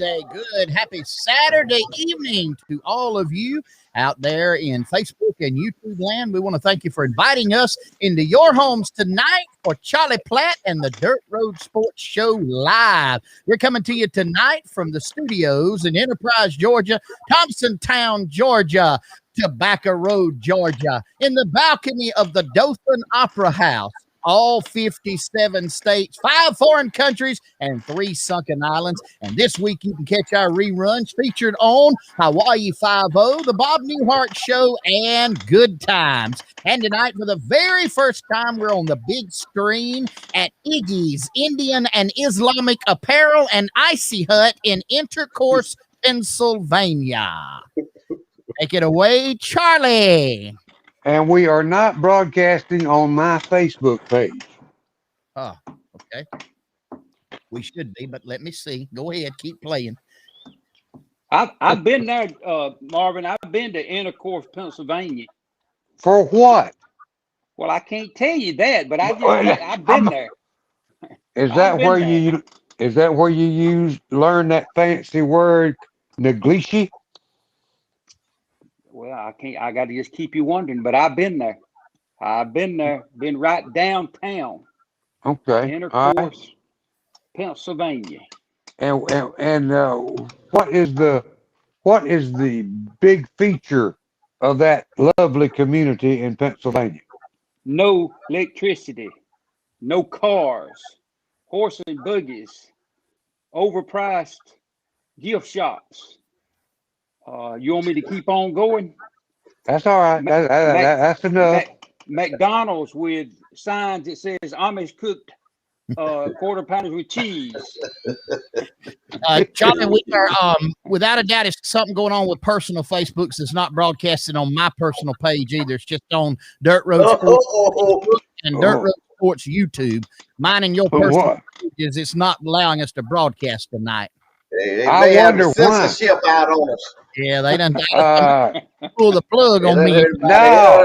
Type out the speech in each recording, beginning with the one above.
Monday. Good, happy Saturday evening to all of you out there in Facebook and YouTube land. We want to thank you for inviting us into your homes tonight for Charlie Platt and the Dirt Road Sports Show Live. We're coming to you tonight from the studios in Enterprise, Georgia, Thompsontown, Georgia, Tobacco Road, Georgia, in the balcony of the Dothan Opera House. All 57 states, 5 foreign countries, and 3 sunken islands. And this week you can catch our reruns featured on Hawaii 5-0, The Bob Newhart Show, and Good Times. And tonight, for the very first time, we're on the big screen at Iggy's Indian and Islamic Apparel and Icy Hut in Intercourse, Pennsylvania. Take it away, Charlie. And we are not broadcasting on my Facebook page. Oh, okay. We should be, but let me see. Go ahead, keep playing. I've been there, Marvin. I've been to Intercourse, Pennsylvania. For what? Well, I can't tell you that, but I've been there. Is that where you learn that fancy word negligee? Well, I got to just keep you wondering, but I've been there. Been right downtown. Okay. Intercourse, Pennsylvania. And what is the big feature of that lovely community in Pennsylvania? No electricity, no cars, horse and buggies, overpriced gift shops. You want me to keep on going? That's all right. That's enough. McDonald's with signs that says Amish cooked quarter pounders with cheese. Charlie, we are without a doubt, it's something going on with personal Facebooks. It's not broadcasting on my personal page either. It's just on Dirt Road Sports and Dirt Road Sports YouTube. Mine and your personal pages, it's not allowing us to broadcast tonight. They wonder why. Censorship out on us. Yeah, they done pull the plug on me. No.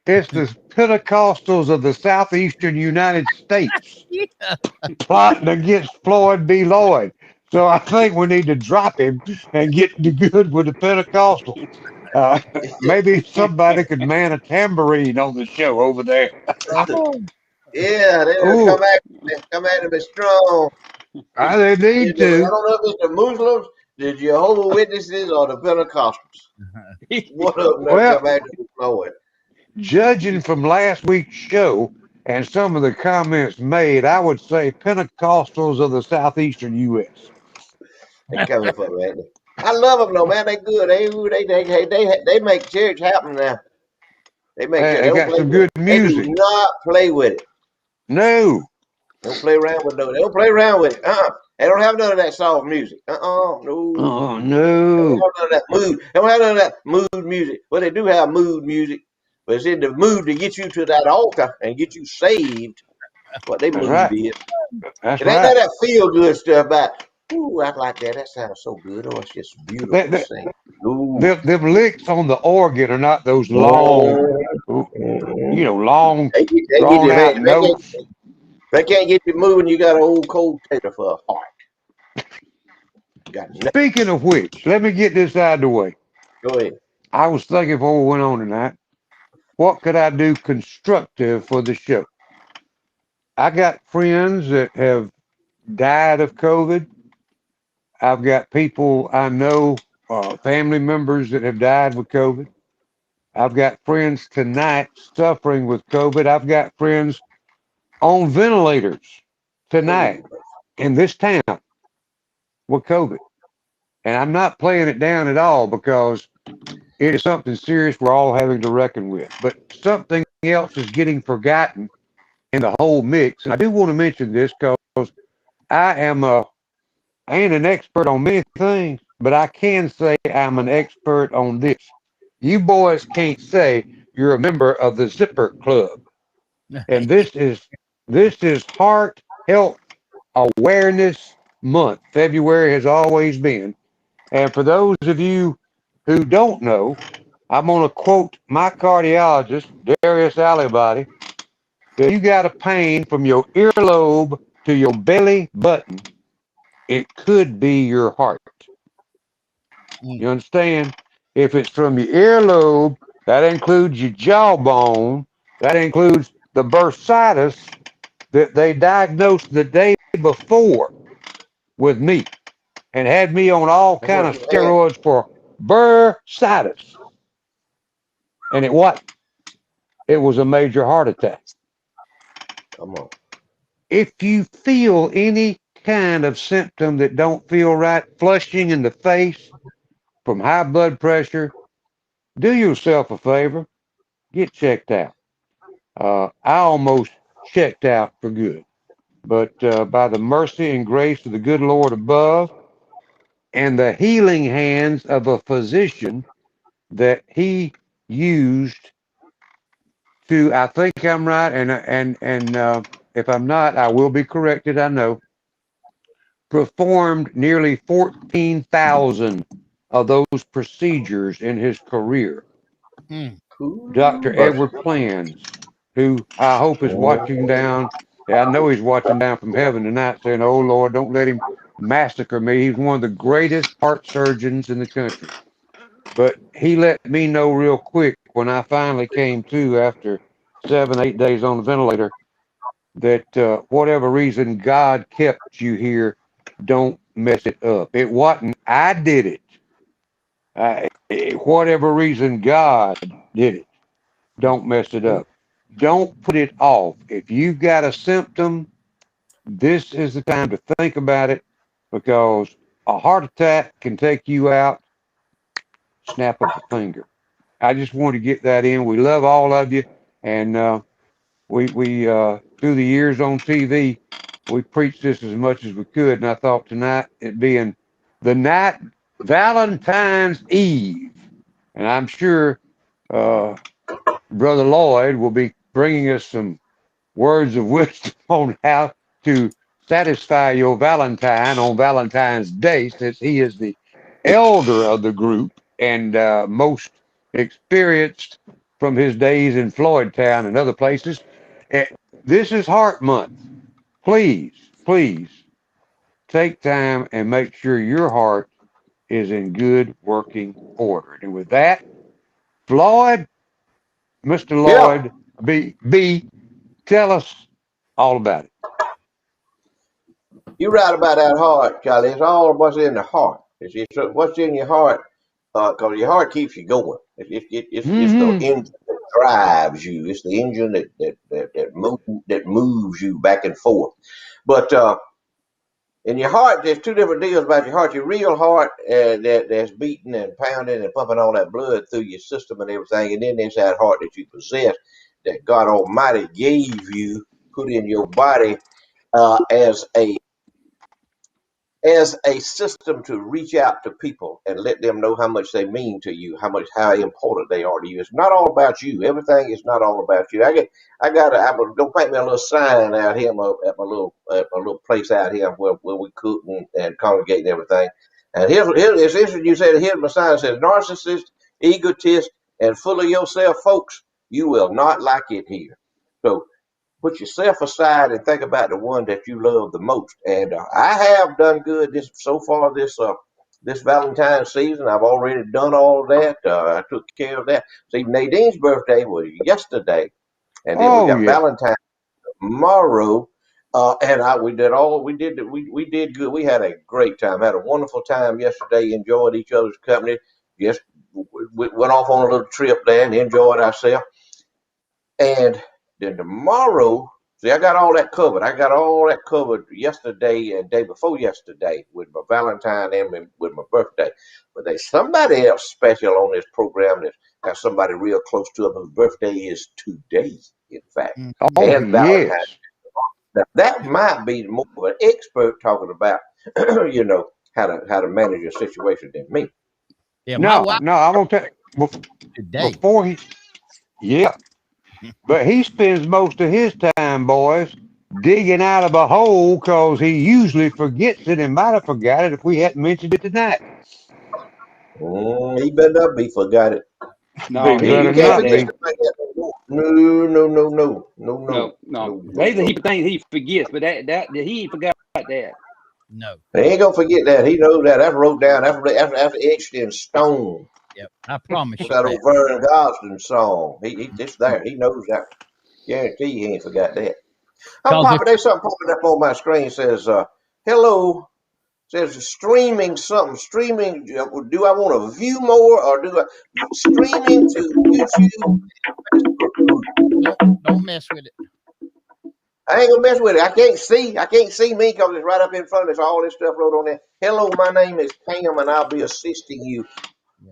It's the Pentecostals of the southeastern United States plotting against Floyd B. Lloyd. So I think we need to drop him and get good with the Pentecostals. Maybe somebody could man a tambourine on the show over there. Yeah, they come at him strong. They need to. I don't know if it's the Muslims, the Jehovah's Witnesses, or the Pentecostals. One of them come at him Floyd. Judging from last week's show and some of the comments made, I would say Pentecostals of the southeastern U.S. They coming for me. I love them though, man. They good. They make church happen now. They got some good music. They do not play with it. No. Don't play around with it. They don't play around with it. They don't have none of that soft music. No. Oh, no. They don't have none of that mood. They don't have none of that mood music. Well, they do have mood music, but it's in the mood to get you to that altar and get you saved. What they mood is. That's and right. That feel good stuff about, ooh, I like that. That sounds so good. Oh, it's just beautiful to sing. Them licks on the organ are not those long, long, drawn out notes. They can't get you moving. You got an old cold tater for a heart. Speaking of which, let me get this out of the way. Go ahead. I was thinking before we went on tonight, what could I do constructive for the show? I got friends that have died of COVID. I've got people I know, family members that have died with COVID. I've got friends tonight suffering with COVID. I've got friends on ventilators tonight in this town with COVID. And I'm not playing it down at all because it is something serious we're all having to reckon with. But something else is getting forgotten in the whole mix. And I do want to mention this because I ain't an expert on many things, but I can say I'm an expert on this. You boys can't say you're a member of the Zipper Club. And this is Heart Health Awareness Month. February has always been. And for those of you who don't know, I'm going to quote my cardiologist, Darius Allibody, that you got a pain from your earlobe to your belly button, it could be your heart. You understand? If it's from your earlobe, that includes your jawbone, that includes the bursitis that they diagnosed the day before with me and had me on all That's kind what of you had. steroids for bursitis. And it what? It was a major heart attack. Come on. If you feel any kind of symptom that don't feel right, flushing in the face from high blood pressure, do yourself a favor, get checked out. I almost checked out for good, but by the mercy and grace of the good Lord above and the healing hands of a physician that he used to, I think I'm right, and if I'm not, I will be corrected. I know performed nearly 14,000 of those procedures in his career. Mm. Dr. Cool. But Edward Plans, who I hope is watching oh, down. I know he's watching down from heaven tonight saying, "Oh Lord, don't let him massacre me." He's one of the greatest heart surgeons in the country. But he let me know real quick when I finally came to after 7, 8 days on the ventilator that whatever reason God kept you here, don't mess it up. It wasn't I did it. Whatever reason God did it, don't mess it up. Don't put it off. If you've got a symptom, this is the time to think about it because a heart attack can take you out, snap of a finger. I just want to get that in. We love all of you, and we through the years on TV, we preached this as much as we could, and I thought tonight it being the night Valentine's Eve, and I'm sure uh, Brother Lloyd will be bringing us some words of wisdom on how to satisfy your Valentine on Valentine's Day, since he is the elder of the group and most experienced from his days in Floydtown and other places. Eh, This is Heart Month. Please, please take time and make sure your heart is in good working order. And with that, Floyd, Mr. yeah, Lloyd, B, tell us all about it. you're right about that heart, Charlie. It's all what's in the heart. It's what's in your heart, because your heart keeps you going. It's the Mm-hmm. engine that drives you. It's the engine that moves you back and forth. But in your heart, there's two different deals about your heart. Your real heart that's beating and pounding and pumping all that blood through your system and everything. And then there's that heart that you possess that God Almighty gave you, put in your body uh, as a as a system to reach out to people and let them know how much they mean to you, how important they are to you. It's not all about you. Everything is not all about you. Don't paint me a little sign out here at my little place out here where we cook and congregate and everything. And here's it's interesting you said here's my sign that says narcissist, egotist, and full of yourself folks, you will not like it here. So put yourself aside and think about the one that you love the most. And I have done good this Valentine's season. I've already done all of that. I took care of that. See, Nadine's birthday was yesterday, and then we Oh, got yeah. Valentine's tomorrow. And we did good. We had a great time. Had a wonderful time yesterday. Enjoyed each other's company. Just we went off on a little trip there and enjoyed ourselves. And then tomorrow, see, I got all that covered. I got all that covered yesterday and day before yesterday with my Valentine and with my birthday. But there's somebody else special on this program that's got somebody real close to them whose birthday is today, in fact, Mhm. Oh, and Valentine. yes. Now, that might be more of an expert talking about, how to manage a situation than me. Yeah, my No, wife no, I won't tell. today. Before he, yeah, but he spends most of his time, boys, digging out of a hole because he usually forgets it and might have forgot it if we hadn't mentioned it tonight. He better not be forgot it. He No, he You better ain't can't got not forget that. be. stuff like that. No. Maybe he thinks he forgets, but that he ain't forgot that. No. He ain't gonna forget that. He knows that. That's wrote down. That's etched in stone. Yep. I promise you That that. old Vern Gosling song. It's there. He knows that. Guarantee he ain't forgot that. There's something popping up on my screen. Says, hello. Says streaming something. Streaming. Do I want to view more or do I streaming to YouTube? Don't mess with it. I ain't gonna mess with it. I can't see me because it's right up in front of us. All this stuff wrote on there. Hello, my name is Pam, and I'll be assisting you.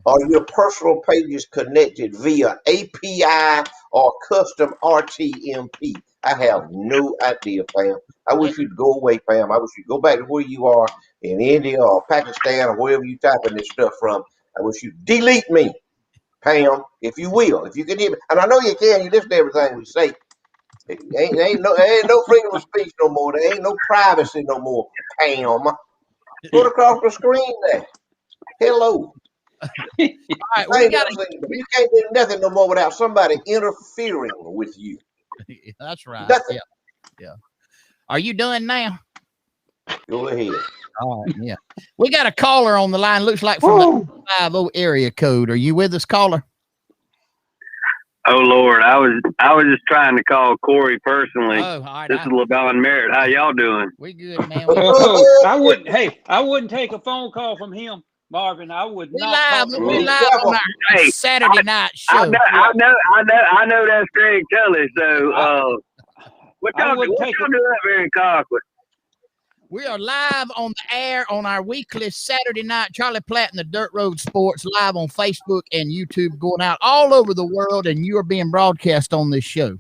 Are your personal pages connected via API or custom RTMP? I have no idea, Pam. I wish you'd go away, Pam. I wish you'd go back to where you are in India or Pakistan or wherever you typing this stuff from. I wish you'd delete me, Pam, if you will. If you can hear me. And I know you can. You listen to everything we say. Ain't no freedom of speech no more. There ain't no privacy no more, Pam. Put across the screen there. Hello. All right, we you can't do nothing no more without somebody interfering with you. That's right. Nothing. Yeah. Are you done now? Go ahead. All right. Yeah. We got a caller on the line. Looks like from the 50 area code. Are you with us, caller? Oh Lord, I was just trying to call Corey personally. Oh, all right. This is LaDon Merritt. How y'all doing? We good, man. I wouldn't take a phone call from him, Marvin. I would not. We live on our Saturday night show. I know that's Greg Kelly. So what y'all doing up here in Conklin? We are live on the air on our weekly Saturday night Charlie Platt and the Dirt Road Sports live on Facebook and YouTube, going out all over the world, and you are being broadcast on this show.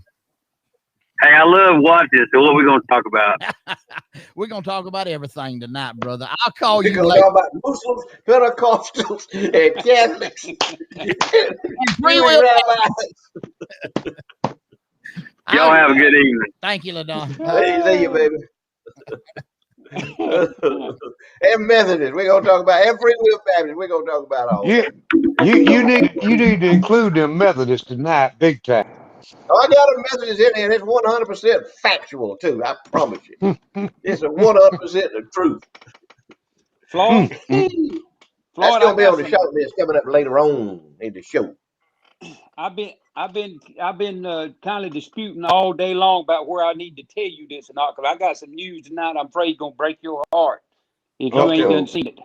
Hey, I love watching. So what are we going to talk about? We're going to talk about everything tonight, brother. I'll call you later. We're going to talk about Muslims, Pentecostals, and Catholics. and free will rabbis. Y'all have a good evening. Thank you, LaDon. See you, baby. And Methodists, we're gonna talk about, and Free Will Baptist, we're gonna talk about all. You need to include them Methodists tonight, big time. I got a Methodist in there, and it's 100% factual too. I promise you, it's 100% the truth. Floyd, that's gonna be on the show list coming up later on in the show. I've been kind of disputing all day long about where I need to tell you this or not, because I got some news tonight I'm afraid gonna break your heart if you ain't done seen it.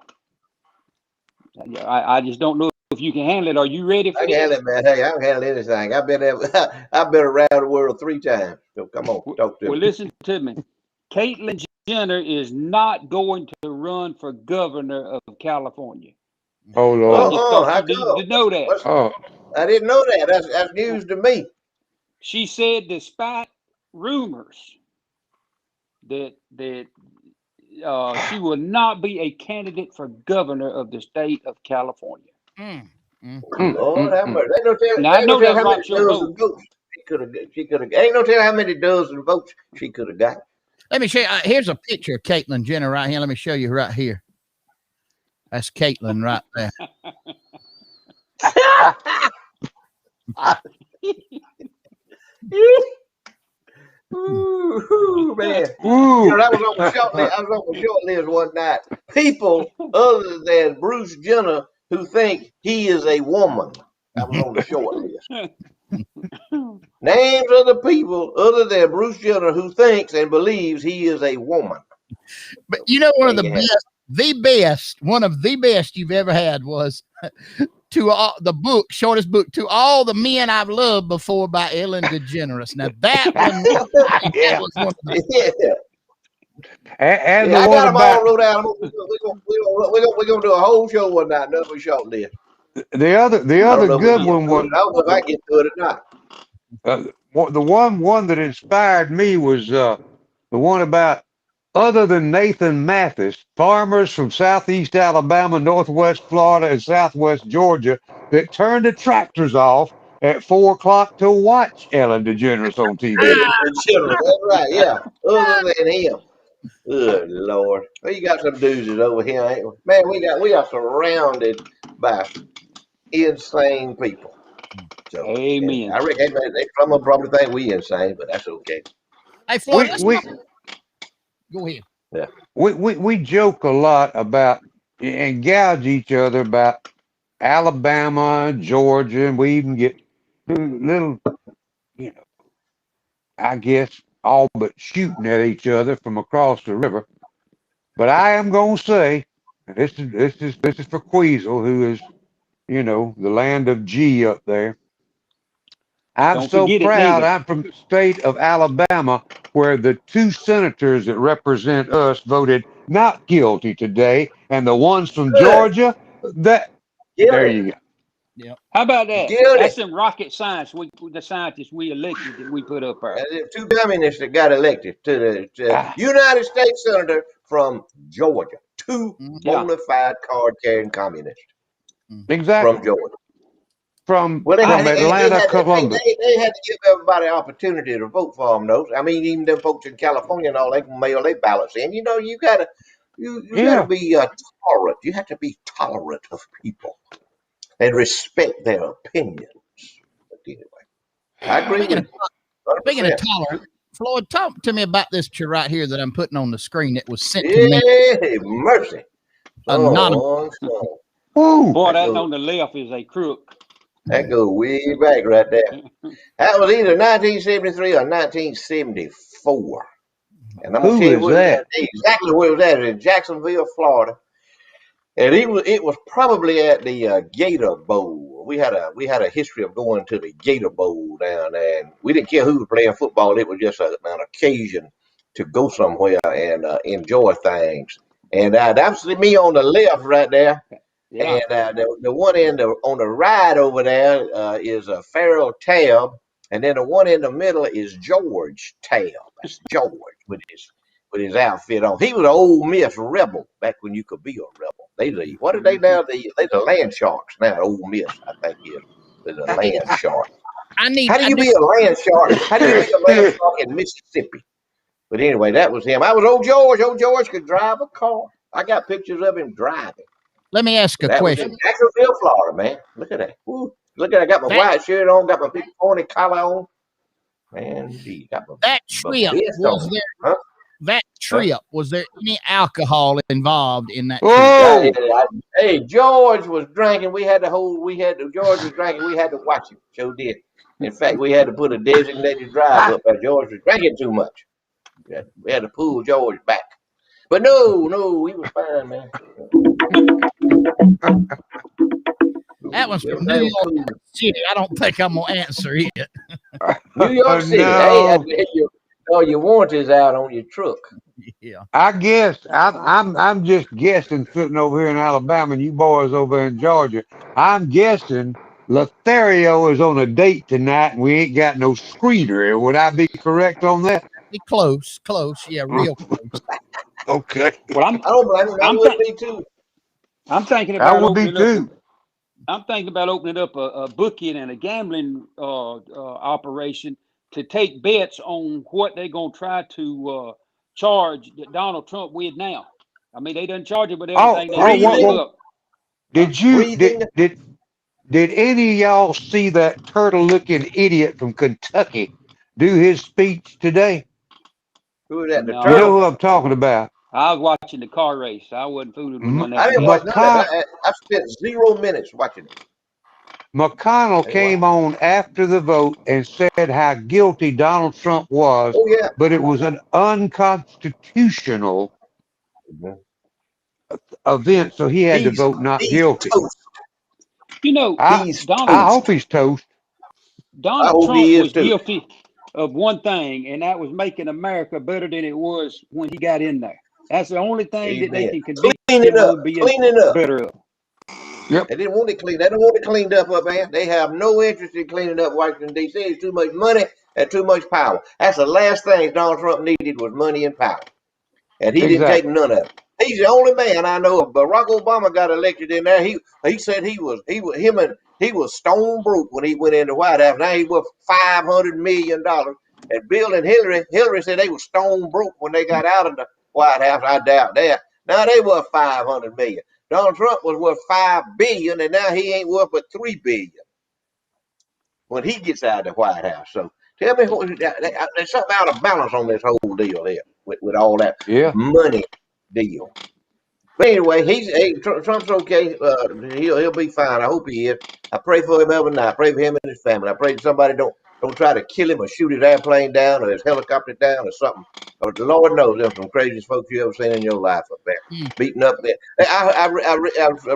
I just don't know if you can handle it. Are you ready for I can handle it, man. Hey, I can handle anything. I've been around the world 3 times. So come on, talk to me. Well, listen to me. Caitlyn Jenner is not going to run for governor of California. Oh Lord! I just thought you needed to know that. I didn't know that. That's news to me. She said, despite rumors that she will not be a candidate for governor of the state of California. Lord have mercy. I know that's not your vote. She could have. Ain't no telling how many dozen votes she could have got. Let me show you. Here's a picture of Caitlyn Jenner right here. Let me show you right here. That's Caitlyn right there. Ooh, man. You know, that was on the short list. I was on the short list one night. People other than Bruce Jenner who think he is a woman. That was on the short list. Names of the people other than Bruce Jenner who thinks and believes he is a woman. But you know, one of the best you've ever had was to the book, shortest book, To All the Men I've Loved Before by Ellen DeGeneres. Now that one, that was one of the And I got them all wrote out. We're gonna do a whole show one night. Another short list. The other good one was. I don't know if I get to it or not. The one that inspired me was the one about, other than Nathan Mathis, farmers from southeast Alabama, northwest Florida, and southwest Georgia that turned the tractors off at 4 o'clock to watch Ellen DeGeneres on TV. That's right, yeah. Other than him. Good Lord. Well, you got some doozies over here, ain't we? Man, we are surrounded by insane people. So, Amen. I reckon they probably think we insane, but that's okay. Hey, Floyd, let's We go ahead. Yeah. we joke a lot about and gouge each other about Alabama, Georgia, and we even get little, you know, I guess all but shooting at each other from across the river. But I am gonna say, and this is for Queasel, who is, the land of G up there. I'm Don't so forget it proud neither. I'm from the state of Alabama, where the two senators that represent us voted not guilty today, and the ones from Good. Georgia, that there Guilty. you go. Yep. How about that? Guilty. That's some rocket science. The scientists we elected that we put up there. There's two communists that got elected to the Ah, United States senator from Georgia. Two Yeah. bona fide card carrying communists from exactly. Georgia. From Well, from Atlanta, Columbus. they had to give everybody an opportunity to vote for them. Those, I mean, even them folks in California and all, they can mail their ballots in. You know, you gotta Yeah. be tolerant. You have to be tolerant of people and respect their opinions. But anyway, I agree Speaking with of you, speaking of 100%. tolerant, Floyd, talk to me about this right here that I'm putting on the screen that was sent to me Yeah, mercy. anonymous. So Woo. Boy, that that goes on the left is a crook. way back right there. That was either 1973 or 1974. And I'm gonna Who tell you is where it was at, that? exactly where it was at, in Jacksonville, Florida. And it was probably at the Gator Bowl. We had a history of going to the Gator Bowl down there, and we didn't care who was playing football. It was just an occasion to go somewhere and enjoy things. And that's me on the left right there. Yeah. And the one on the right over there is a Farrell Tab, and then the one in the middle is George Tab. That's George with his outfit on. He was an Ole Miss rebel back when you could be a rebel. What are they now? They the land sharks now. Ole Miss, I think is the land shark. How do I you do be a land shark? How do you be a land shark in Mississippi? But anyway, that was him. I was old George. Old George could drive a car. I got pictures of him driving. let me ask a That was in question. Jacksonville, Florida, man. Look at that. Woo. Look at that. I got my That white shirt on, got my big pointy collar on. Man, gee, got that my trip vest was on. there Huh? that Huh? trip was there any alcohol involved in that trip? Whoa. Hey, George was drinking. George was drinking. We had to watch him. Sure did. In fact, we had to put a designated driver up there. George was drinking too much. We had to pull George back. But no, he was fine, man. That one's from New Everything was York cool. City. I don't think I'm gonna answer it. New York City. Hey, No. your warranty's out on your truck. Yeah. I guess I'm just guessing, sitting over here in Alabama and you boys over in Georgia. I'm guessing Lothario is on a date tonight and we ain't got no screener. Would I be correct on that? Be close. Yeah, real close. Okay. Well, I don't blame him. I I'm would th- be too. I'm thinking I about would be opening up. too. I'm thinking about opening up a booking and a gambling operation to take bets on what they're gonna try to charge that Donald Trump with now. I mean, they done charge him with everything they done bring Breathing, What up. Huh? did you breathing. did any of y'all see that turtle looking idiot from Kentucky do his speech today? Who was that? The You know No, turtle? who I'm talking about? I was watching the car race. I wasn't fooling with none of I that didn't mess. watch none of McCon- that. I spent 0 minutes watching it. McConnell I didn't watch. came on after the vote and said how guilty Donald Trump was, Oh yeah. but it was an unconstitutional Mhm. event, so he had to He's vote not he's guilty. toast. You know, I He's I Donald hope toast. he's toast. I Donald hope Trump he is was too. guilty of one thing, and that was making America better than it was when he got in there. That's the only thing that they Amen. can convict Cleaning him up. on being Cleaning up. better of. Yep, They didn't want it clean. They don't want it cleaned up, man. They have no interest in cleaning up Washington D.C. It's too much money and too much power. That's the last thing Donald Trump needed was money and power, and he didn't take exactly. none of it. He's the only man I know. If Barack Obama got elected in there, he said he was stone broke when he went in the White House. Now he's worth $500 million. And Bill and Hillary said they were stone broke when they got out of the White House. I doubt that. Now they worth 500 million. Donald Trump was worth 5 billion, and now he ain't worth but 3 billion. when he gets out of the White House. So tell me, there's something out of balance on this whole deal here with all that money deal. But anyway, Trump's okay. He'll be fine. I hope he is. I pray for him every night. I pray for him and his family. I pray that somebody don't try to kill him or shoot his airplane down or his helicopter down or something. Or the Lord knows there's some craziest folks you ever seen in your life up there, beating up there. I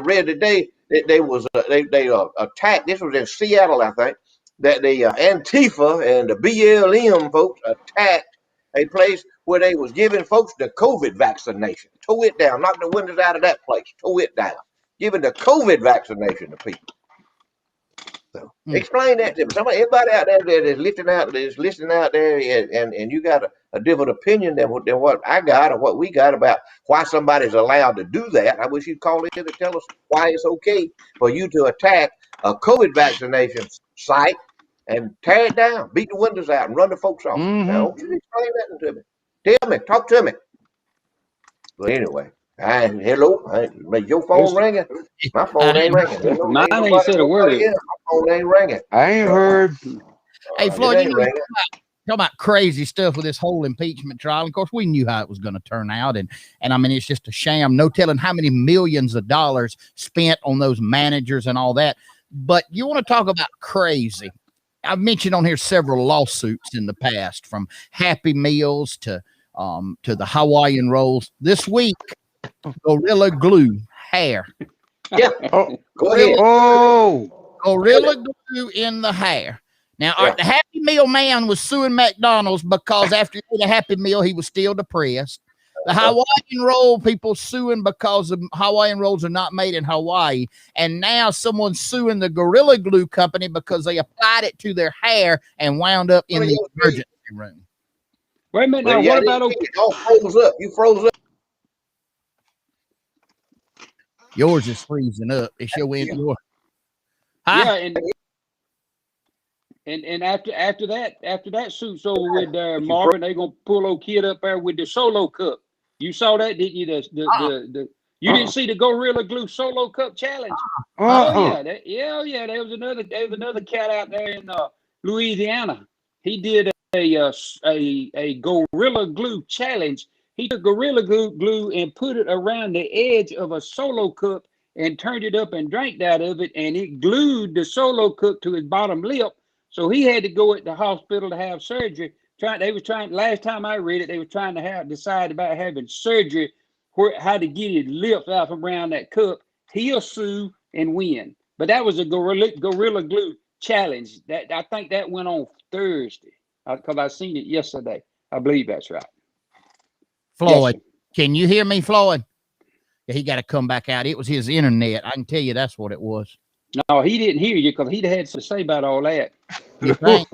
read today that they attacked. This was in Seattle, I think. That the Antifa and the BLM folks attacked a place where they was giving folks the COVID vaccination. Tore it down, knocked the windows out of that place, tore it down, giving the COVID vaccination to people. So explain that to me. Everybody out there that is listening out there, and you got a different opinion than what I got or what we got about why somebody's allowed to do that. I wish you'd call in to tell us why it's okay for you to attack a COVID vaccination site and tear it down, beat the windows out, and run the folks off. Now, don't you explain that to me. Tell me, talk to me. But anyway, hello, your phone ringing? My phone ain't ringing. Mine ain't said a word. My phone ain't ringing. I ain't heard. Hey, Floyd, you know, talking about crazy stuff with this whole impeachment trial. Of course, we knew how it was going to turn out, and I mean, it's just a sham. No telling how many millions of dollars spent on those managers and all that. But you want to talk about crazy? I've mentioned on here several lawsuits in the past, from Happy Meals to the Hawaiian rolls. This week, Gorilla Glue hair. Yeah. Go ahead. Gorilla Glue in the hair. Now, the Happy Meal man was suing McDonald's because after he ate a Happy Meal, he was still depressed. The Hawaiian roll people suing because the Hawaiian rolls are not made in Hawaii. And now someone's suing the Gorilla Glue company because they applied it to their hair and wound up in the emergency room. Wait a minute. Now, what about it all froze up? You froze up. Yours is freezing up. It's your wind. Yeah, and after that suit's over with, Marvin, they gonna pull old kid up there with the Solo Cup. You saw that, didn't you? You didn't see the Gorilla Glue Solo Cup challenge? Oh yeah, there was another cat out there in Louisiana. He did a Gorilla Glue challenge. He took Gorilla Glue and put it around the edge of a Solo Cup and turned it up and drank out of it, and it glued the Solo Cup to his bottom lip. So he had to go at the hospital to have surgery. Last time I read it, they were trying to decide about having surgery, how to get his lips out from around that cup. He'll sue and win. But that was a Gorilla Glue challenge. I think that went on Thursday because I seen it yesterday. I believe that's right. Floyd, yes, can you hear me, Floyd? Yeah, he got to come back out. It was his internet. I can tell you that's what it was. No, he didn't hear you because he'd had to say about all that. You think?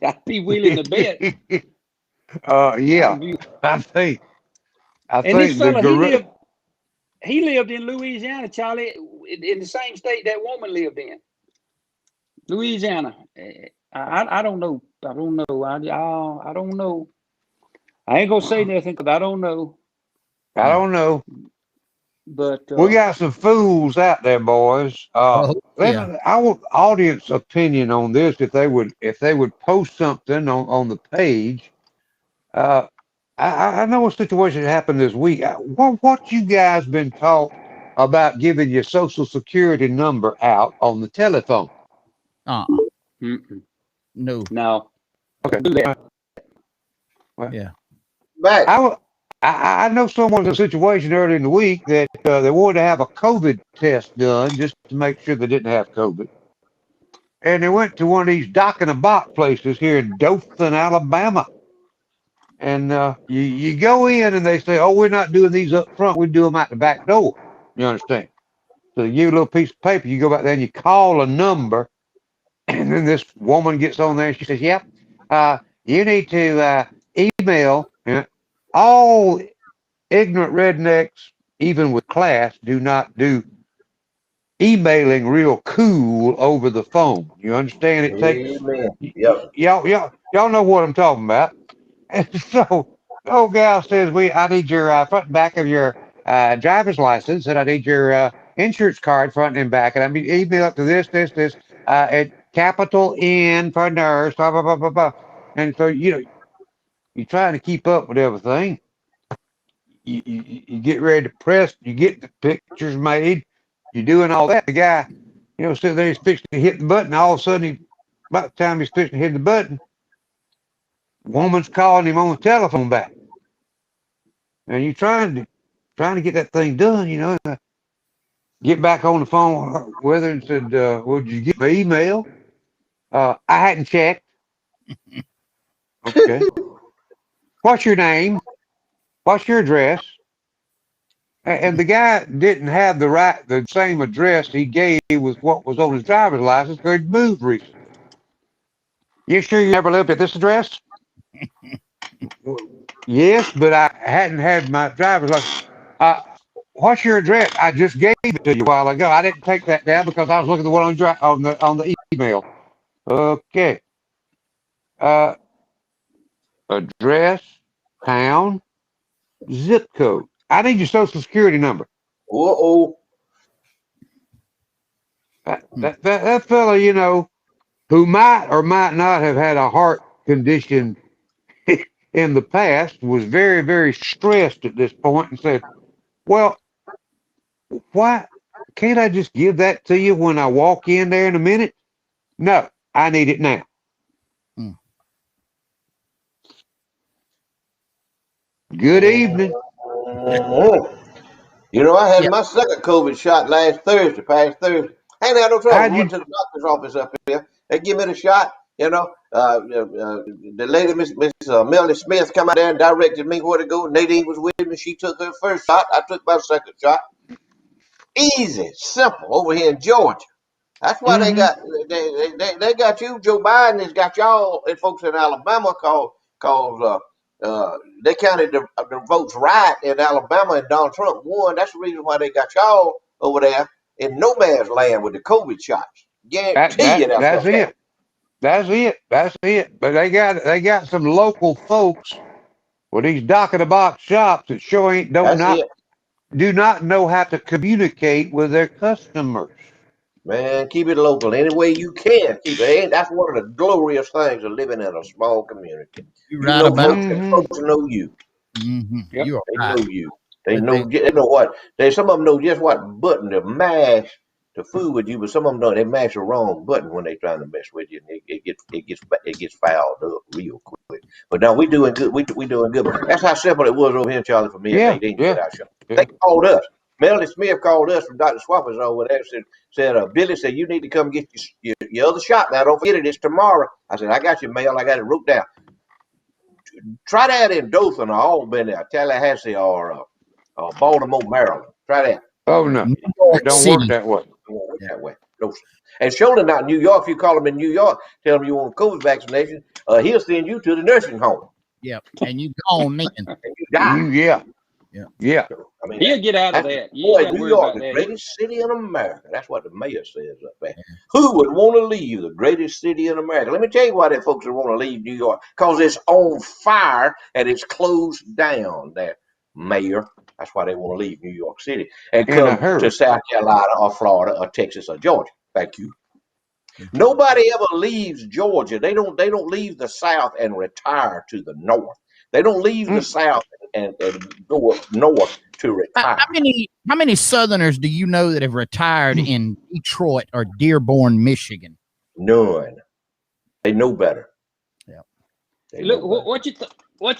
I'd be willing to bet. Yeah, I think. And this fella, he lived in Louisiana, Charlie, in the same state that woman lived in. Louisiana. I don't know. I don't know. I ain't gonna say nothing because I don't know. But we got some fools out there, boys. Our audience opinion on this, if they would post something on the page. I know a situation that happened this week. What you guys been taught about giving your social security number out on the telephone? No. Okay. Do that. Well, yeah. I know someone in a situation earlier in the week that they wanted to have a COVID test done just to make sure they didn't have COVID. And they went to one of these dock-in-a-box places here in Dothan, Alabama. And you go in and they say, oh, we're not doing these up front. We do them out the back door. You understand? So they give you a little piece of paper. You go back there and you call a number. And then this woman gets on there and she says, yep, you need to email. All ignorant rednecks, even with class, do not do emailing real cool over the phone. You understand? It takes. Yep. Y'all know what I'm talking about. And so the old gal says, I need your front and back of your driver's license, and I need your insurance card front and back, and I mean email it to this. capital N for nurse, blah, blah, blah, blah, blah. And so, you're trying to keep up with everything. You get ready to press, you get the pictures made, you're doing all that. The guy, sitting there, he's fixing to hit the button. All of a sudden, about the time he's fixing to hit the button, woman's calling him on the telephone back. And you're trying to get that thing done, get back on the phone with her and said, well, did you get my email? I hadn't checked. Okay. What's your name? What's your address? And the guy didn't have the same address he gave with what was on his driver's license because he'd moved recently. You sure you never lived at this address? Yes, but I hadn't had my driver's license. What's your address? I just gave it to you a while ago. I didn't take that down because I was looking at the one on the email. Okay. Address, town, zip code. I need your social security number. Uh-oh. That fella, who might or might not have had a heart condition in the past, was very, very stressed at this point and said, well, why can't I just give that to you when I walk in there in a minute? No, I need it now. Good evening. I had my second COVID shot past Thursday. Hey, now, no trouble. Went to the doctor's office up here. They give me the shot. The lady, Miss Melanie Smith, come out there and directed me where to go. Nadine was with me. She took her first shot. I took my second shot. Easy, simple, over here in Georgia. That's why they got you. Joe Biden has got y'all and folks in Alabama cause they counted the votes right in Alabama and Donald Trump won. That's the reason why they got y'all over there in no man's land with the COVID shots. Guarantee you that's it. That's it. But they got some local folks with these dock in the box shops that sure do not know how to communicate with their customers. Man, keep it local any way you can. Keep it. That's one of the glorious things of living in a small community. You're right about folks know you. Yep. You are they right. know you. They know what. Some of them know just what button to mash to fool with you, but some of them don't. They mash the wrong button when they trying to mess with you, and it gets fouled up real quick. But now we doing good. We doing good. But that's how simple it was over here in Charlie for me and Nadine to get our shot. They called us. Melanie Smith called us from Dr. Swapper's over there. Said Billy said you need to come get your other shot. Now don't forget it. It's tomorrow. I said I got you, Mel. I got it wrote down. Try that in Dothan or Albany or Tallahassee or Baltimore, Maryland. Try that. Oh no, it don't work that way. It won't work that way. No. And surely not New York. If you call them in New York, tell them you want a COVID vaccination, he'll send you to the nursing home. Yep, and you gone in. And you die. Yeah. So, I mean, he'll get out of that. New York, the greatest city in America. That's what the mayor says up there. Who would want to leave the greatest city in America? Let me tell you why that folks would want to leave New York. Because it's on fire and it's closed down there, Mayor. That's why they want to leave New York City and come to South Carolina or Florida or Texas or Georgia. Thank you. Nobody ever leaves Georgia. They don't leave the South and retire to the North. They don't leave the South and go up north to retire. How many Southerners do you know that have retired in Detroit or Dearborn, Michigan? None. They know better. Yeah. Look, what you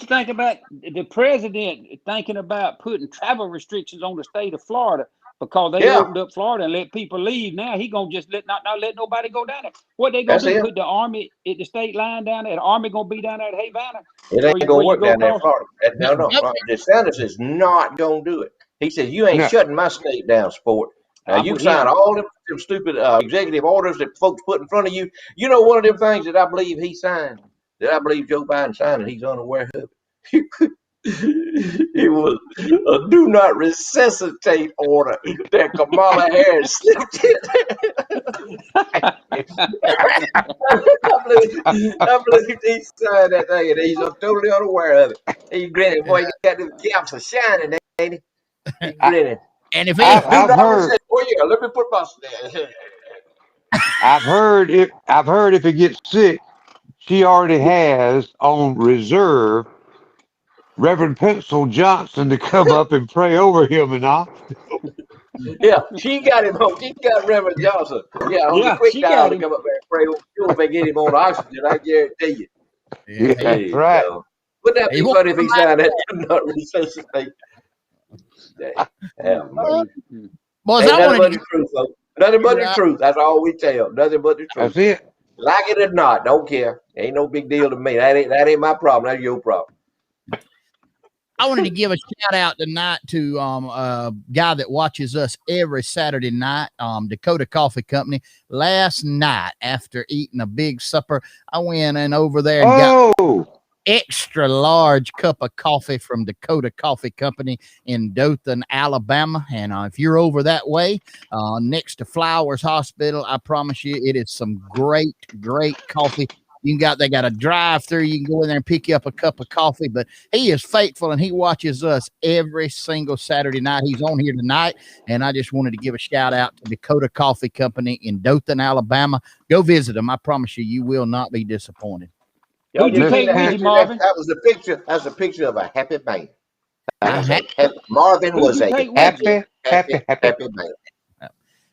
think about the president thinking about putting travel restrictions on the state of Florida because they opened up Florida and let people leave? Now he gonna just not let nobody go down there. What they gonna do? Put the army at the state line down there? The army gonna be down there at Havana? It ain't gonna work down there in Florida. No. DeSantis is not gonna do it. He says you ain't shutting my state down, sport. Now you sign all them stupid executive orders that folks put in front of you. You know, one of them things that I believe he signed, that I believe Joe Biden signed, and he's unaware of it. It was a do not resuscitate order that Kamala Harris slipped in. I believe he signed that thing, and he's totally unaware of it. He's grinning. Boy, he got them caps are shining, ain't he? He's grinning. And if I've heard, let me put my I've heard if it gets sick, she already has on reserve Reverend Pencil Johnson to come up and pray over him and all. Yeah, she got him on. She got Reverend Johnson. Yeah, on the Yeah, quick she dial got to him. come up there and pray over you if they get him on oxygen. I guarantee you. Yeah, Yeah, Hey, that's right. wouldn't that he be won't funny if he come out. signed that do not resuscitate? Dang. Have mercy. Boys, Ain't I nothing wanted but to the truth, folks. Nothing but the get truth. That's all we tell. Nothing but the truth. That's it. Like it or not, don't care. Ain't no big deal to me. That ain't my problem. That's your problem. I wanted to give a shout out tonight to a guy that watches us every Saturday night, Dakota Coffee Company. Last night, after eating a big supper, I went in over there and got Oh, extra large cup of coffee from Dakota Coffee Company in Dothan, Alabama. And if you're over that way, next to Flowers Hospital, I promise you, it is some great, great coffee. They got a drive-through. You can go in there and pick you up a cup of coffee. But he is faithful and he watches us every single Saturday night. He's on here tonight, and I just wanted to give a shout out to Dakota Coffee Company in Dothan, Alabama. Go visit them. I promise you, you will not be disappointed. Y'all Who'd you just seen take that with you, picture? Marvin? That was a picture. That's a picture of a happy man. I That's had Marvin Who'd was you a take with happy, you? happy. happy man.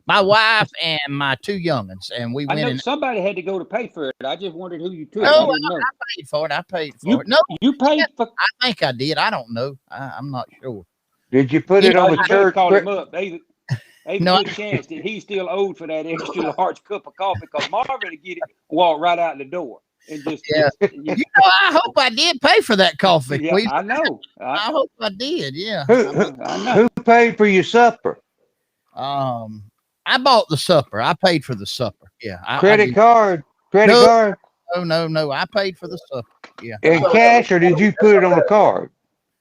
my wife and my two youngins, and we I went know in. somebody had to go to pay for it. I just wondered who you took. I Oh, didn't know. I paid for it. I paid for You it. No, you paid for. I think I did. I don't know. I'm not sure. Did you put You it know, on the You better church? call him up. There's a no, good chance that he's still owed for that extra large cup of coffee because Marvin to get it, walk right out the door and just yeah. You know, I hope I did pay for that coffee. yeah. I know. I hope I did. Yeah. I know. Who paid for your supper? I bought the supper. I paid for the supper. Yeah. I Credit did. card? Credit No, card? no. I paid for the supper. Yeah. In cash, or did you put it on a card?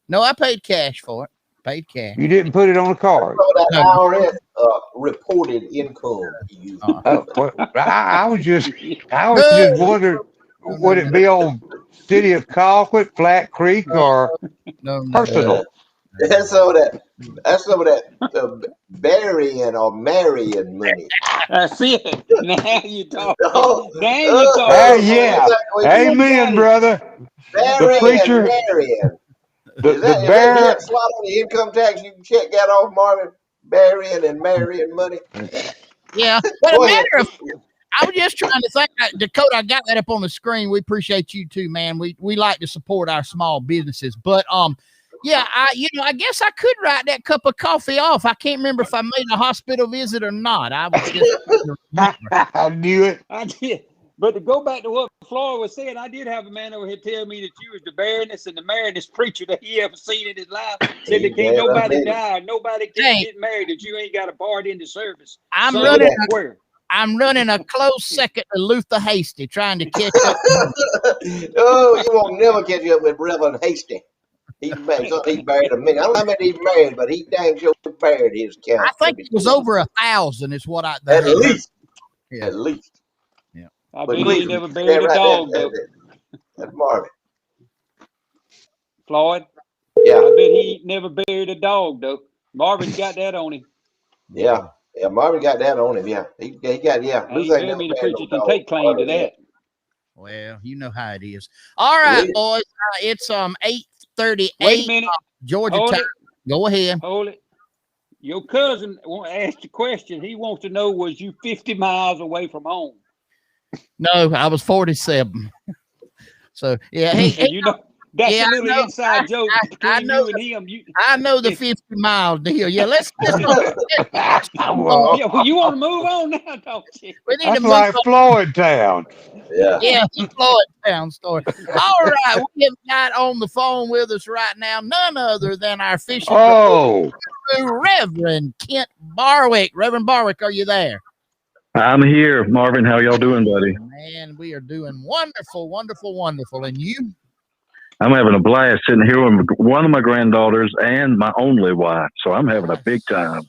No, I paid cash for it. Paid cash. You didn't put it on a card. So that No. IRS reported income he used. Oh, well, I was just No, wondering, no. would it be on City of Colquitt, Flat Creek, or No. personal? That's some of that. That's some of that burying or marrying money. That's it. Now you talking. Oh, Now you Ah, talking. yeah. Amen, brother. The burying and preacher, marrying. the Is the that bear. net slot on the income tax? You can check that off, Marvin. Burying and marrying money. Yeah. But a Go ahead. matter of I was just trying to think, Dakota. I got that up on the screen. We appreciate you too, man. We like to support our small businesses, but yeah, I guess I could write that cup of coffee off. I can't remember if I made a hospital visit or not. I was just I knew it. I did. But to go back to what Floyd was saying, I did have a man over here tell me that you was the bareness and the marriedest preacher that he ever seen in his life. Said that can't nobody die, nobody can get married that you ain't got a part in the service. I'm running a close second to Luther Hasty, trying to catch up. Oh, you won't never catch up with Reverend Hasty. He's married a million. I don't know how many he's married, but he dang sure married his count. I think it was over 1,000 is what I At least. Yeah. At least. Yeah. I But bet please, he never buried a right dog there, though. That's Marvin. Floyd. Yeah. I bet he never buried a dog though. Marvin's got that on him. Yeah. Yeah, Marvin got that on him. Yeah. He got, yeah. I ain't very many preachers can take claim to that. Well, you know how it is. All right, boys. It's 8:38. Wait a minute. Georgia Hold time. it. Go ahead. Hold it. Your cousin asked the question. He wants to know, was you 50 miles away from home? No, I was 47. So yeah, hey, you know that's a little inside joke between you and him. I know the 50 mile deal. Yeah, let's well, well, you want to move on now, don't you? we need that's to move like on. Floyd Town. Yeah, Floyd Town story. All right, we have got on the phone with us right now none other than our fishing Reverend Kent Barwick. Reverend Barwick, are you there? I'm here, Marvin. How y'all doing, buddy? Man, we are doing wonderful, wonderful, wonderful. And you? I'm having a blast sitting here with one of my granddaughters and my only wife. So I'm having a big time.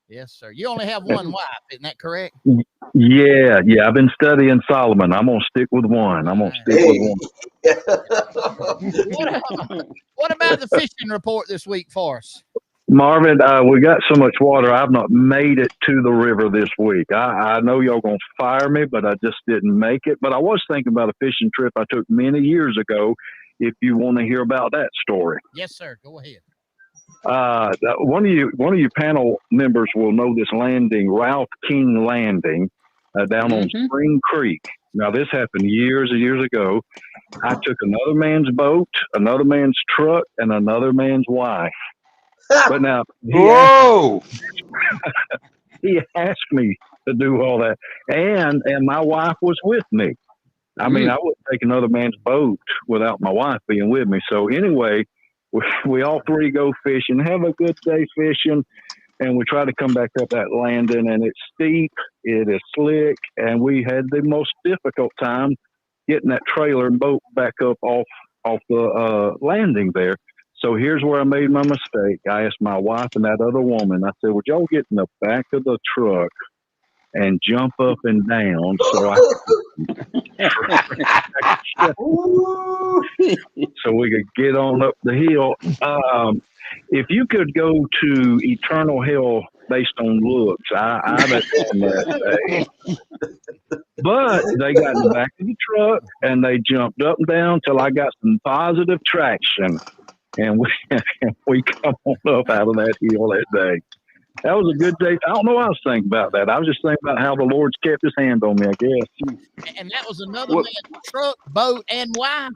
Yes, sir. You only have one wife, isn't that correct? Yeah. I've been studying Solomon. I'm gonna stick with one. What about the fishing report this week for us? Marvin, we got so much water. I've not made it to the river this week. I know y'all gonna fire me, but I just didn't make it. But I was thinking about a fishing trip I took many years ago. If you want to hear about that story, Yes, sir. Go ahead. one of you panel members will know this landing, Ralph King Landing, down on Spring Creek. Now this happened years and years ago. I took another man's boat, another man's truck, and another man's wife. But now he asked me to do all that, and my wife was with me. I mean, I wouldn't take another man's boat without my wife being with me. So anyway, we all three go fishing, have a good day fishing, and we try to come back up that landing, and it's steep, it is slick, and we had the most difficult time getting that trailer and boat back up off the landing there. So here's where I made my mistake. I asked my wife and that other woman, I said, would y'all get in the back of the truck and jump up and down so so we could get on up the hill. If you could go to eternal hell based on looks, I'd have done that day. But they got in the back of the truck and they jumped up and down till I got some positive traction. And we come on up out of that hill that day. That was a good day. I don't know what I was thinking about that. I was just thinking about how the Lord's kept his hand on me, I guess. And that was another man's truck, boat, and wife?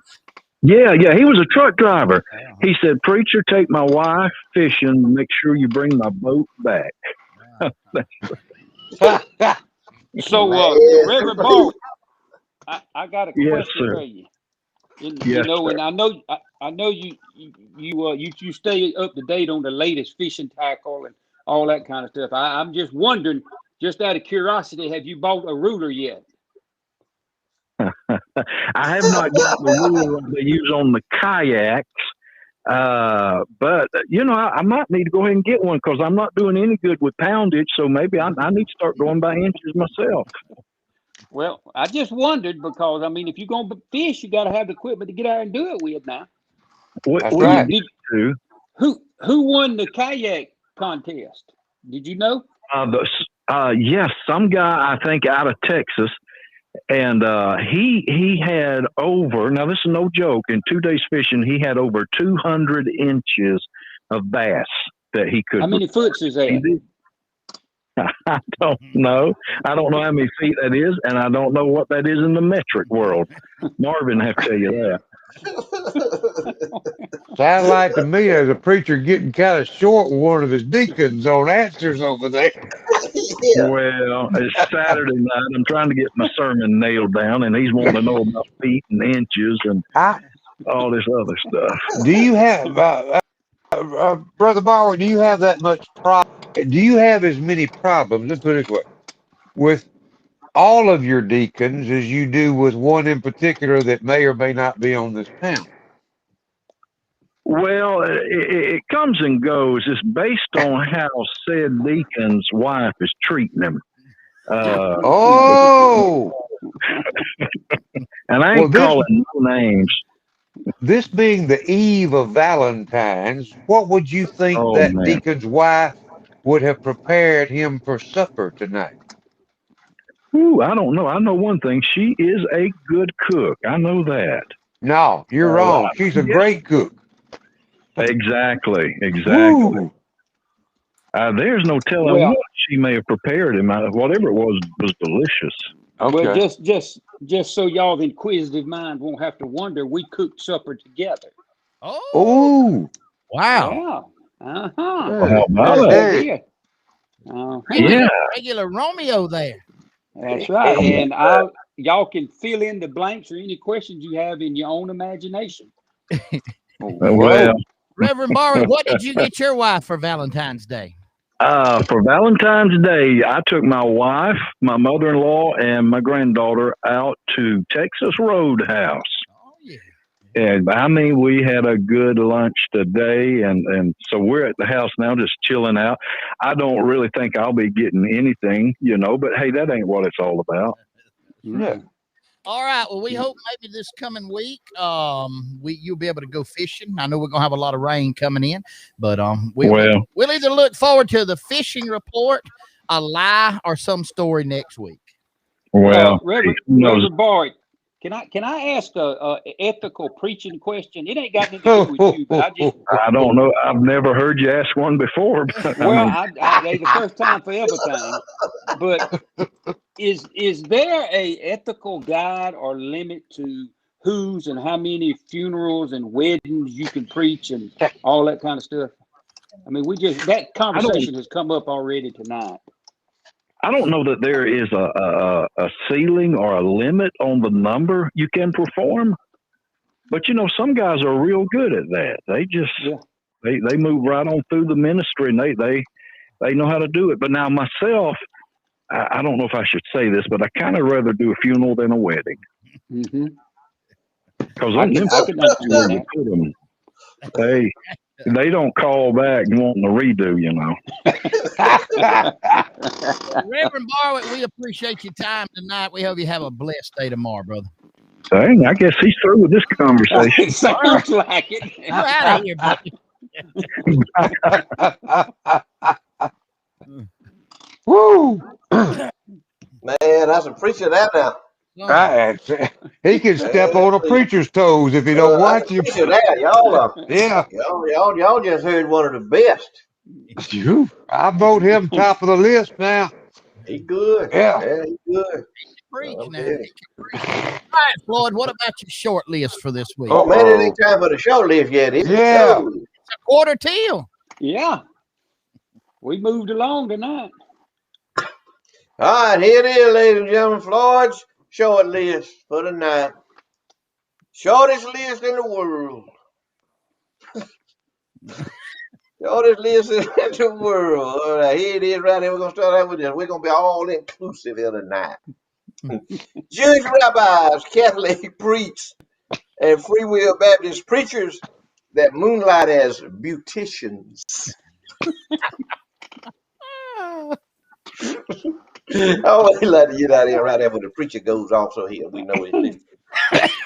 Yeah. He was a truck driver. He said, preacher, take my wife fishing. Make sure you bring my boat back. So, Reverend Ball, I got a question for you. You know, and I know you stay up to date on the latest fishing tackle and all that kind of stuff. I'm just wondering, just out of curiosity, have you bought a ruler yet? I have not got the ruler they use on the kayaks, but you know, I might need to go ahead and get one because I'm not doing any good with poundage. So maybe I need to start going by inches myself. Well, I just wondered because I mean, if you're gonna fish, you got to have the equipment to get out and do it with now. That's right. Who won the kayak contest? Did you know? Yes, some guy I think out of Texas, and he had over. Now this is no joke. In 2 days fishing, he had over 200 inches of bass that he could. How many foots is that? I don't know. I don't know how many feet that is, and I don't know what that is in the metric world. Marvin have to tell you that. Sounds like to me as a preacher getting kind of short with one of his deacons on answers over there. Well, it's Saturday night. I'm trying to get my sermon nailed down, and he's wanting to know about feet and inches and all this other stuff. Do you have, Brother Bauer, do you have that much problem? Do you have as many problems, let's put it this way, with all of your deacons as you do with one in particular that may or may not be on this panel? Well, it comes and goes. It's based on how said deacon's wife is treating him. And I ain't calling no names. This being the eve of Valentine's, what would you think deacon's wife would have prepared him for supper tonight? Ooh, I don't know. I know one thing. She is a good cook. I know that. No, you're wrong. She's a great cook. Exactly. There's no telling what she may have prepared him. Whatever it was delicious. Okay. Well, just so y'all's inquisitive mind won't have to wonder, we cooked supper together. Oh, wow! Yeah. How about it? Regular Romeo there. That's right. And y'all can fill in the blanks or any questions you have in your own imagination. Well, Reverend Barry, what did you get your wife for Valentine's Day? For Valentine's Day, I took my wife, my mother-in-law, and my granddaughter out to Texas Roadhouse. Oh, yeah. And I mean, we had a good lunch today, and so we're at the house now just chilling out. I don't really think I'll be getting anything, you know, but hey, that ain't what it's all about. Yeah. All right. Well, we hope maybe this coming week, you'll be able to go fishing. I know we're gonna have a lot of rain coming in, but we'll either look forward to the fishing report, a lie, or some story next week. Well, Reverend Boyd, can I ask a ethical preaching question? It ain't got anything to do with you, but I don't know. I've never heard you ask one before. But they the first time for everything. But is there a ethical guide or limit to whose and how many funerals and weddings you can preach and all that kind of stuff? I mean, that conversation has come up already tonight. I don't know that there is a ceiling or a limit on the number you can perform, but some guys are real good at that. They just they move right on through the ministry, and they know how to do it. But now myself, I don't know if I should say this, but I kind of rather do a funeral than a wedding. Mm-hmm. Because I can understand that. They don't call back wanting to redo, Reverend Barwick, we appreciate your time tonight. We hope you have a blessed day tomorrow, brother. Dang, I guess he's through with this conversation. It sounds like it. You're out of here, buddy. Woo! Man, that's a preacher that now. He can step on a preacher's toes if he don't watch him. That, y'all, yeah. Y'all just heard one of the best. I vote him top of the list now. He good. Yeah, he good. Preach now. All right, Floyd, what about your short list for this week? Oh, man, it ain't time for the short list yet, is it? Yeah. It's a quarter till. Yeah. We moved along tonight. All right, here it is, ladies and gentlemen. Floyd's short list for the night. Shortest list in the world. Shortest list in the world. All right, here it is right here. We're going to start out with this. We're going to be all inclusive here tonight. Jewish rabbis, Catholic priests, and Free Will Baptist preachers that moonlight as beauticians. Oh, he like to get out here right after the preacher goes off, so we know he's listening.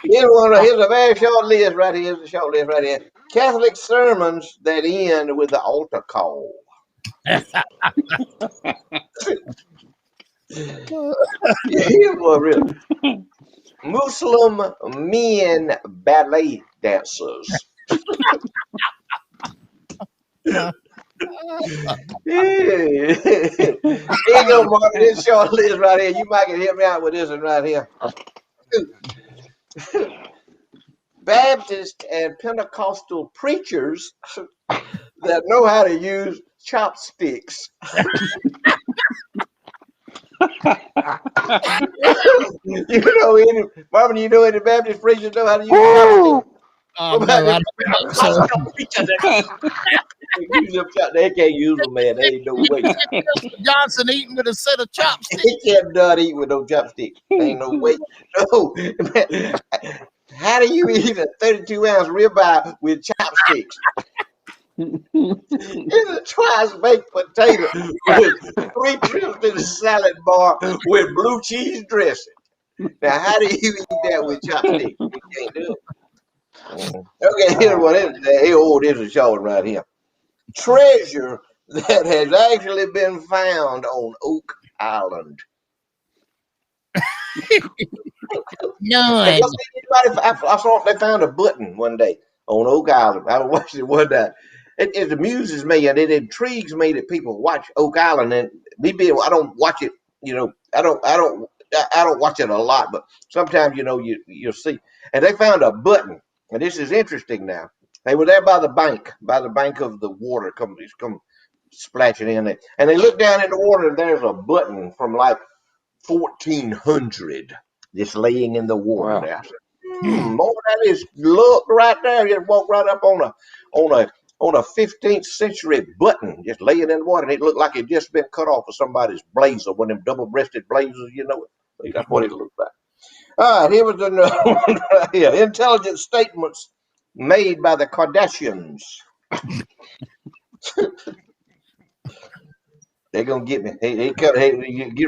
Here's a very short list right here. Here's a short list right here. Catholic sermons that end with the altar call. Here's one real. Muslim men ballet dancers. Here you go, Mark. This short list right here. You might can help me out with this one right here. Baptist and Pentecostal preachers that know how to use chopsticks. Marvin, you know any Baptist preachers know how to use chopsticks? They can't use them, man. They ain't no way. Johnson eating with a set of chopsticks. He can't not eat with no chopsticks. Ain't no way. No. Man. How do you eat a 32-ounce ribeye with chopsticks? It's a twice-baked potato with 3 trips in a salad bar with blue cheese dressing. Now, how do you eat that with chopsticks? You can't do it. Okay, here's one. This is a short one right here. Treasure that has actually been found on Oak Island. No. I saw they found a button one day on Oak Island. I watched it one day. It amuses me and it intrigues me that people watch Oak Island. And I don't watch it. I don't watch it a lot, but sometimes you'll see. And they found a button, and this is interesting. Now they were there by the bank of the water come splashing in there, and they looked down in the water, and there's a button from like 1400 just laying in the water. Wow. There. Boy, that is look right there. You walk right up on a 15th century button just laying in the water, and it looked like it just been cut off of somebody's blazer, one of them double-breasted blazers, That's what it looked like. All right, here was another one right here. Intelligent statements made by the Kardashians. They're gonna get me. Hey, get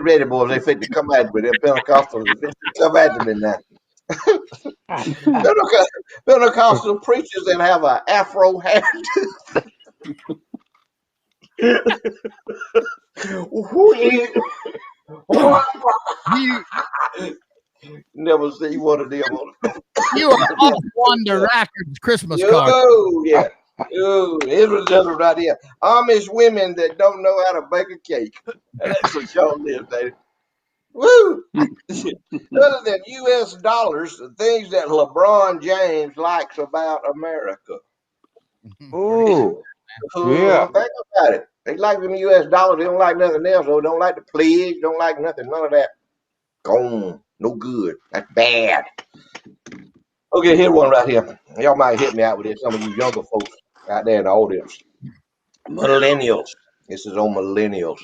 ready, boys. They fit to come at me. They're Pentecostals. They fit to come at me now. Pentecostal preachers that have an afro hair. You Never see one of them. you are off Wanda Racker's Christmas card. Oh yeah. Oh, it was just right here. Amish women that don't know how to bake a cake. And that's what y'all live, David. Woo! Other than U.S. dollars, the things that LeBron James likes about America. Oh, yeah. Think about it. They like them U.S. dollars. They don't like nothing else. They don't like the pledge. Don't like nothing. None of that. Gone. No good. That's bad. Okay, here's one right here. Y'all might hit me out with this. Some of you younger folks out there in the audience. Millennials. This is on millennials.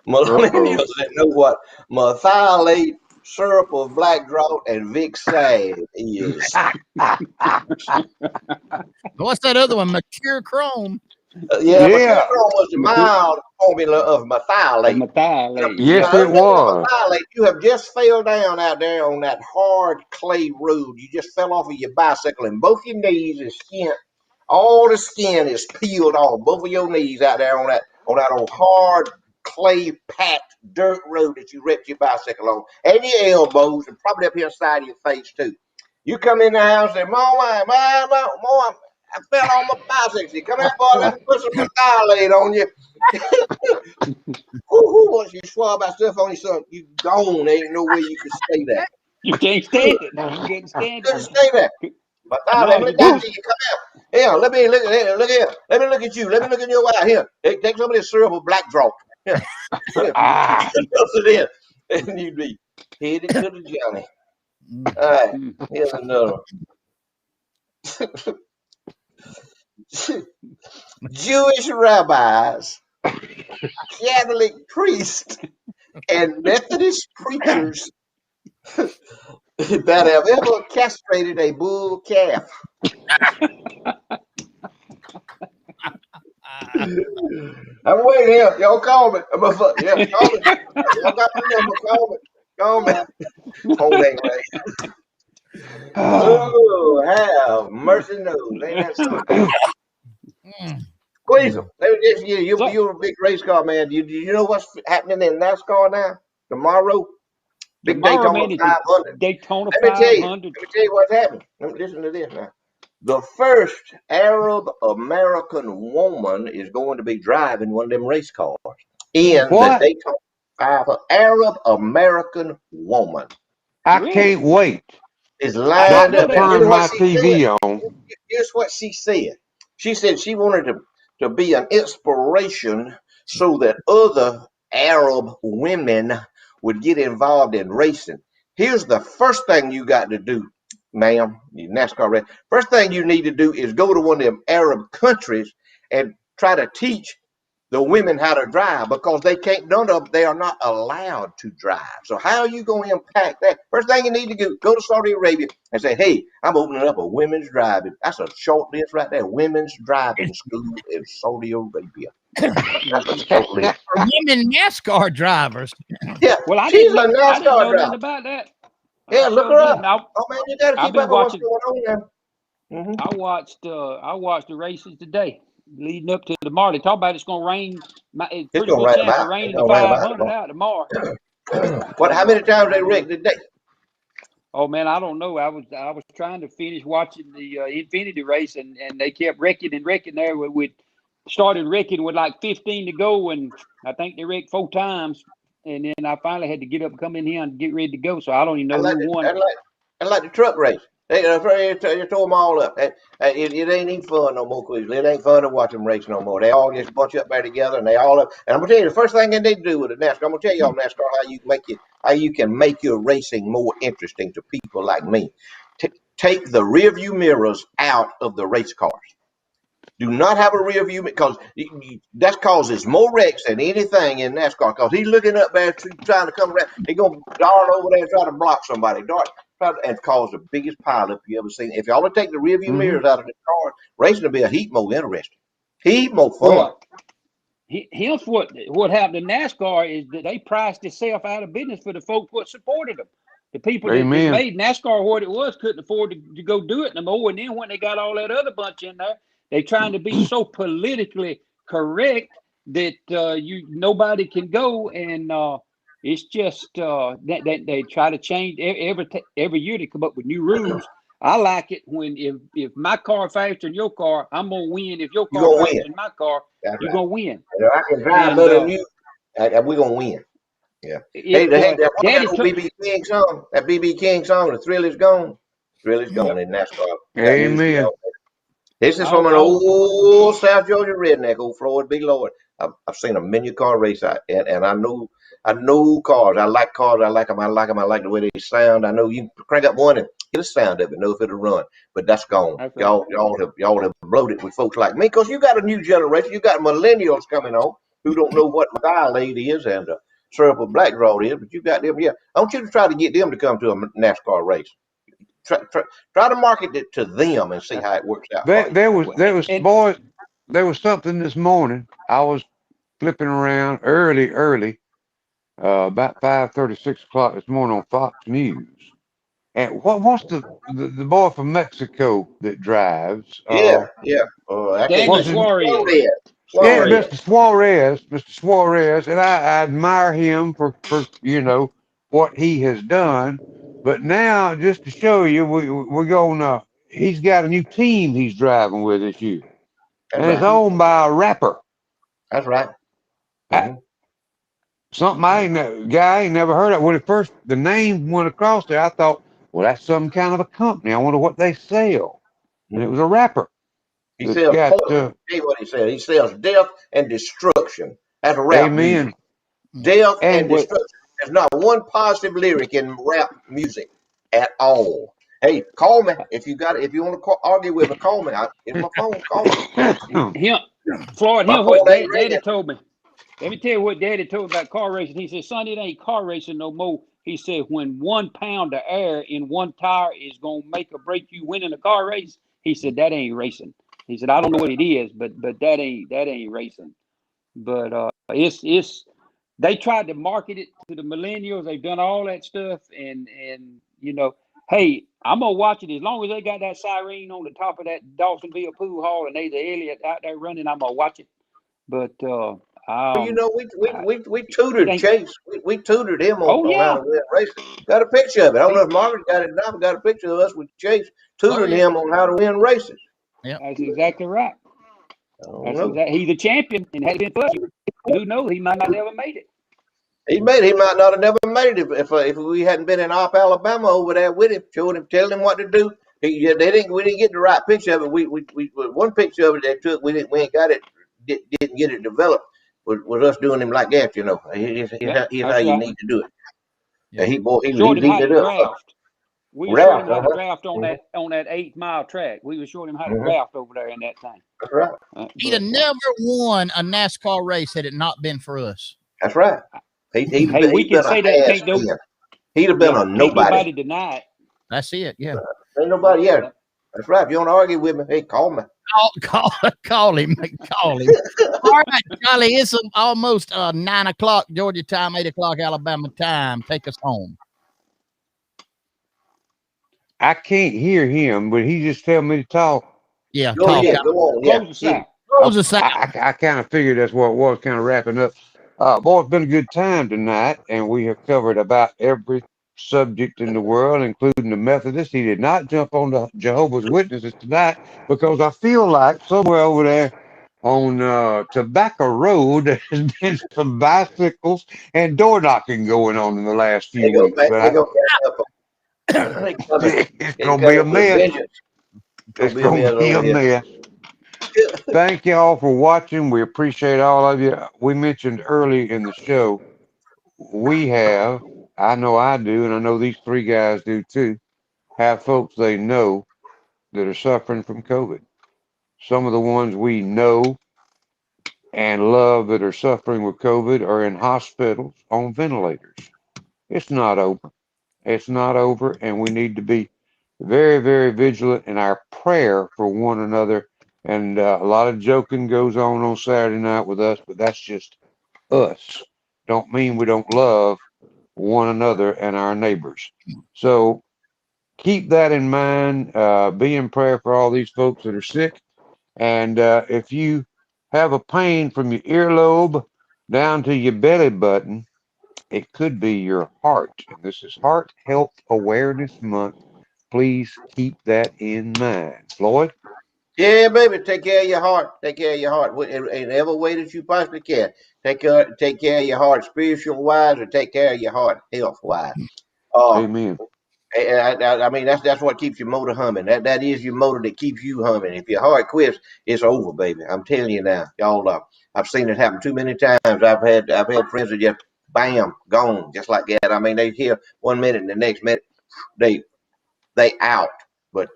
Millennials that know what methylate syrup of black drought and Vic Sag is. What's that other one? Mature Chrome. Yeah, Mature Chrome was the mild formula of methylate. Yes, it was. Methylate, you have just fell down out there on that hard clay road. You just fell off of your bicycle, and both your knees is skin. All the skin is peeled off both of your knees out there on that old hard clay packed dirt road that you wrecked your bicycle on, and your elbows, and probably up here inside of your face too. You come in the house and say, Mom, I fell on my bicycle. Come here, boy, let me put some methylate on you. Once you swab that stuff on you, son, you gone. There ain't no way you can stay there. You can't stand it. You can't stand it. Stay there. But let me talk to you. Come out. Here, let me look at look here. Let me look at you. Let me look in your eye. Here, take some of this syrup of black drought. Here. It in, and you'd be headed to the Johnny. All right, here's another one. Jewish rabbis, Catholic priests, and Methodist preachers that have ever castrated a bull calf. I'm waiting here. Y'all call me. Yeah, call me. Y'all got my number. Call me. Phone ain't right. Oh, have mercy knows. Ain't that something? Squeeze them. You're a big race car man. Do you know what's happening in NASCAR now? Tomorrow? Big Daytona 500. Daytona Let me 500. let me tell you what's happening. Listen to this now. The first Arab American woman is going to be driving one of them race cars in the Daytona 500. Arab American woman. I can't wait. Is lined up. Turn my TV on. Here's what she said. She said she wanted to be an inspiration so that other Arab women would get involved in racing. Here's the first thing you got to do, ma'am, you NASCAR race. First thing you need to do is go to one of them Arab countries and try to teach the women how to drive, because they are not allowed to drive. So how are you going to impact that? First thing you need to do, go to Saudi Arabia and say, hey, I'm opening up a women's driving. That's a short list right there. Women's driving school in Saudi Arabia. That's a short list. Women NASCAR drivers. Yeah, well, she's a NASCAR driver. About that. Yeah, look her up. Oh man, you got to keep up with what's going on now. I watched the races today, leading up to tomorrow. They talk about it's going to rain. It's pretty good chance of raining the 500 out tomorrow. How many times they wrecked today? Oh man, I don't know. I was trying to finish watching the Infinity race, and they kept wrecking there. We started wrecking with like 15 to go, and I think they wrecked 4 times. And then I finally had to get up and come in here and get ready to go. So I don't even know who won. I like the truck race. They throw them all up. It ain't even fun no more, Queasy. It ain't fun to watch them race no more. They all just bunch up there together, and they all up. And I'm gonna tell you, the first thing they need to do with a NASCAR, I'm gonna tell you on NASCAR how you can make your racing more interesting to people like me. Take the rear view mirrors out of the race cars. Do not have a rear view, because that causes more wrecks than anything in NASCAR. Because he's looking up there trying to come around. He's going to dart over there and try to block somebody. And cause the biggest pileup you ever seen. If y'all would take the rear view mirrors out of the car, racing will be a heap more interesting. Heap more fun. here's what happened in NASCAR is that they priced itself out of business for the folks what supported them. The people that made NASCAR what it was couldn't afford to go do it no more. And then when they got all that other bunch in there, they trying to be so politically correct that nobody can go, and it's just that they try to change every year. They come up with new rules. I like it when if my car faster than your car, I'm gonna win. If your car faster than my car, you're gonna win. And if I can drive better than you, we're gonna win. Yeah. Hey, that BB King song, that BB King song, "The Thrill Is Gone." Thrill is gone in NASCAR. Amen. This is from an old South Georgia redneck, old Floyd B. Lloyd. I've seen a many car race, and I know cars. I like cars. I like them. I like the way they sound. I know you crank up one and get a sound of it, know if it'll run. But that's gone. Right. Y'all have bloated with folks like me, because you got a new generation. You got millennials coming on who don't know what Dialade is and syrup of black draw is. But you got them. Yeah, I want you to try to get them to come to a NASCAR race. Try to market it to them and see how it works out. There was something this morning. I was flipping around early, about 5:30, 6 o'clock this morning on Fox News. And what's the boy from Mexico that drives? Daniel Suarez. Yeah, Mr. Suarez, and I admire him for what he has done. But now, just to show you, we're going. He's got a new team he's driving with this year, and it's owned by a rapper. That's right. Something I ain't never heard of. When the name went across there, I thought, well, that's some kind of a company. I wonder what they sell. And it was a rapper. He sells poison. What he said. He sells death and destruction. That's rap music. Death and destruction. There's not one positive lyric in rap music at all. Hey, call me if you want to argue with me. Call me. It's my phone. Call me. Floyd, what Daddy told me. Let me tell you what Daddy told me about car racing. He said, "Son, it ain't car racing no more." He said, "When 1 pound of air in one tire is gonna make or break you winning a car race," he said, "that ain't racing." He said, "I don't know what it is, but that ain't racing." But it's they tried to market it to the millennials. They've done all that stuff, and hey, I'm gonna watch it as long as they got that siren on the top of that Dawsonville pool hall and they the Elliott out there running. I'm gonna watch it. But we tutored Chase. We tutored him on how to win races. Got a picture of it. I don't know if Margaret got it now, but got a picture of us with Chase tutoring him on how to win races. Yeah, that's exactly right. He's a champion, and had it been for who knows, he might not have ever made it. He might not have never made it if we hadn't been in Alabama over there with him, showing him, telling him what to do. We didn't get the right picture of it. We one picture of it that took we ain't got it, didn't get it developed. Was us doing him like that, Here's how you need to do it. Yeah. He showed him how to draft. We were showing him how to draft on that 8 mile track. We were showing him how to draft over there in that thing. That's right. He'd have never won a NASCAR race had it not been for us. That's right. We can say that. He'd have been a nobody. Nobody deny it. That's it. Yeah. Ain't nobody. Yeah. That's right. If you want to argue with me, hey, call me. Call him. All right, Charlie. It's almost 9 o'clock Georgia time, 8 o'clock Alabama time. Take us home. I can't hear him, but he just tell me to talk. Yeah, go on. Close us out. I kind of figured that's what it was, kind of wrapping up. Boy, it's been a good time tonight, and we have covered about every subject in the world, including the Methodists. He did not jump on the Jehovah's Witnesses tonight because I feel like somewhere over there on Tobacco Road there's been some bicycles and door knocking going on in the last few weeks. It's gonna be a mess. It's gonna be a mess. Thank y'all for watching. We appreciate all of you. We mentioned early in the show, I know I do, and I know these three guys do too, have folks they know that are suffering from COVID. Some of the ones we know and love that are suffering with COVID are in hospitals on ventilators. It's not over. It's not over, and we need to be very, very vigilant in our prayer for one another And a lot of joking goes on Saturday night with us, but that's just us. Don't mean we don't love one another and our neighbors. So keep that in mind. Be in prayer for all these folks that are sick. And if you have a pain from your earlobe down to your belly button, it could be your heart. And this is Heart Health Awareness Month. Please keep that in mind. Floyd? Yeah, baby, take care of your heart. Take care of your heart in every way that you possibly can. Take care of your heart spiritual wise, or take care of your heart health wise. Amen. I mean, that's what keeps your motor humming. That is your motor that keeps you humming. If your heart quits, it's over, baby. I'm telling you now, y'all. I've seen it happen too many times. I've had friends that just bam gone just like that. I mean, they here 1 minute and the next minute they out. But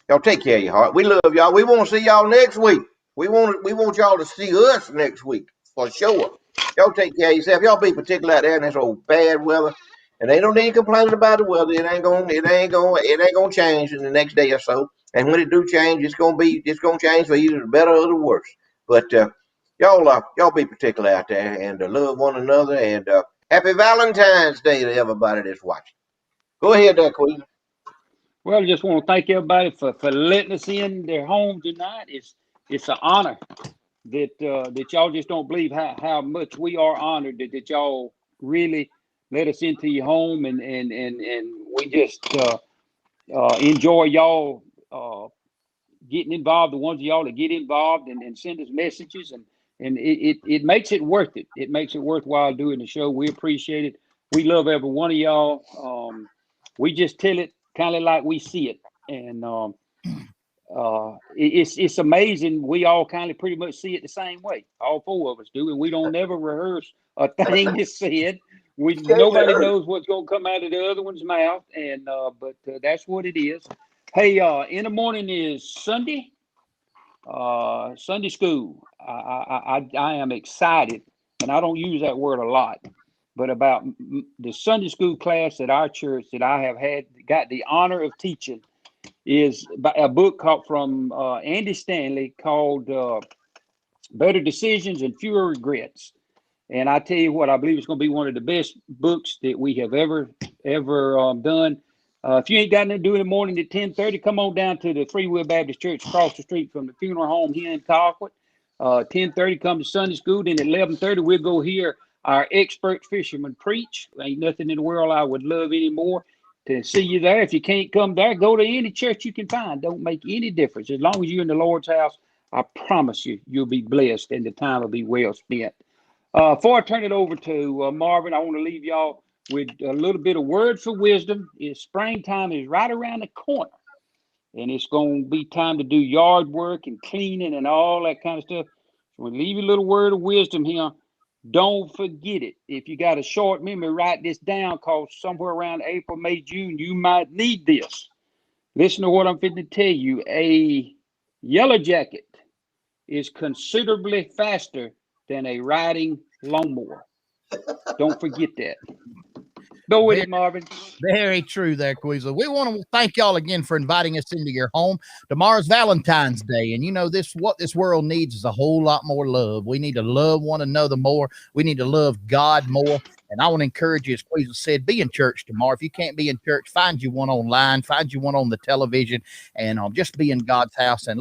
y'all take care of your heart. We love y'all. We want to see y'all next week. We want y'all to see us next week for sure. Y'all take care of yourself. Y'all be particular out there in this old bad weather. And they don't need complaining about the weather. It ain't gonna change in the next day or so. And when it do change, it's gonna change for either the better or the worse. But y'all be particular out there and love one another. And happy Valentine's Day to everybody that's watching. Go ahead, there, Queen. Well, I just want to thank everybody for letting us in their home tonight. It's an honor that y'all just don't believe how much we are honored that y'all really let us into your home, and we just enjoy y'all getting involved. The ones of y'all that get involved and send us messages, and it makes it worth it. It makes it worthwhile doing the show. We appreciate it. We love every one of y'all. We just tell it kind of like we see it, and it's amazing. We all kind of pretty much see it the same way. All four of us do, and we don't never rehearse a thing that's said. Nobody knows what's going to come out of the other one's mouth, and but that's what it is. Hey, in the morning is Sunday school. I am excited, and I don't use that word a lot, but about the Sunday school class at our church that I have got the honor of teaching is a book from Andy Stanley called Better Decisions and Fewer Regrets. And I tell you what, I believe it's going to be one of the best books that we have ever done. If you ain't got nothing to do in the morning at 10:30, come on down to the Free Will Baptist Church across the street from the funeral home here in Colquitt. 10:30, come to Sunday school. Then at 11:30, we'll go hear our expert fisherman preach. Ain't nothing in the world I would love anymore to see you there. If you can't come there, go to any church you can find. Don't make any difference. As long as you're in the Lord's house, I promise you'll be blessed and the time will be well spent. Before I turn it over to Marvin, I want to leave y'all with a little bit of word for wisdom. Springtime is right around the corner, and it's going to be time to do yard work and cleaning and all that kind of stuff. So we'll leave you a little word of wisdom here. Don't forget it. If you got a short memory, write this down, because somewhere around April, May, June, you might need this. Listen to what I'm fitting to tell you. A yellow jacket is considerably faster than a riding lawnmower. Don't forget that. Go with it, Marvin. Very true there, Queasel. We want to thank y'all again for inviting us into your home. Tomorrow's Valentine's Day, and you know what this world needs is a whole lot more love. We need to love one another more. We need to love God more. And I want to encourage you, as Queasel said, be in church tomorrow. If you can't be in church, find you one online, find you one on the television, and just be in God's house. And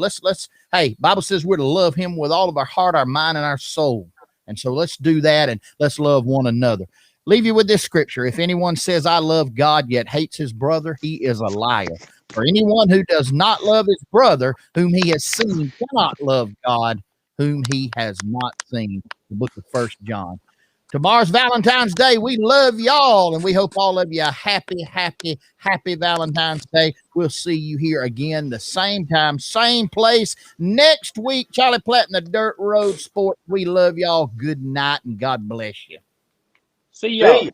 hey, Bible says we're to love him with all of our heart, our mind, and our soul. And so let's do that, and let's love one another. Leave you with this scripture. If anyone says, I love God, yet hates his brother, he is a liar. For anyone who does not love his brother, whom he has seen, cannot love God, whom he has not seen. The book of 1 John. Tomorrow's Valentine's Day. We love y'all, and we hope all of you a happy, happy, happy Valentine's Day. We'll see you here again the same time, same place next week. Charlie Platt and the Dirt Road Sports. We love y'all. Good night, and God bless you. See y'all. See ya.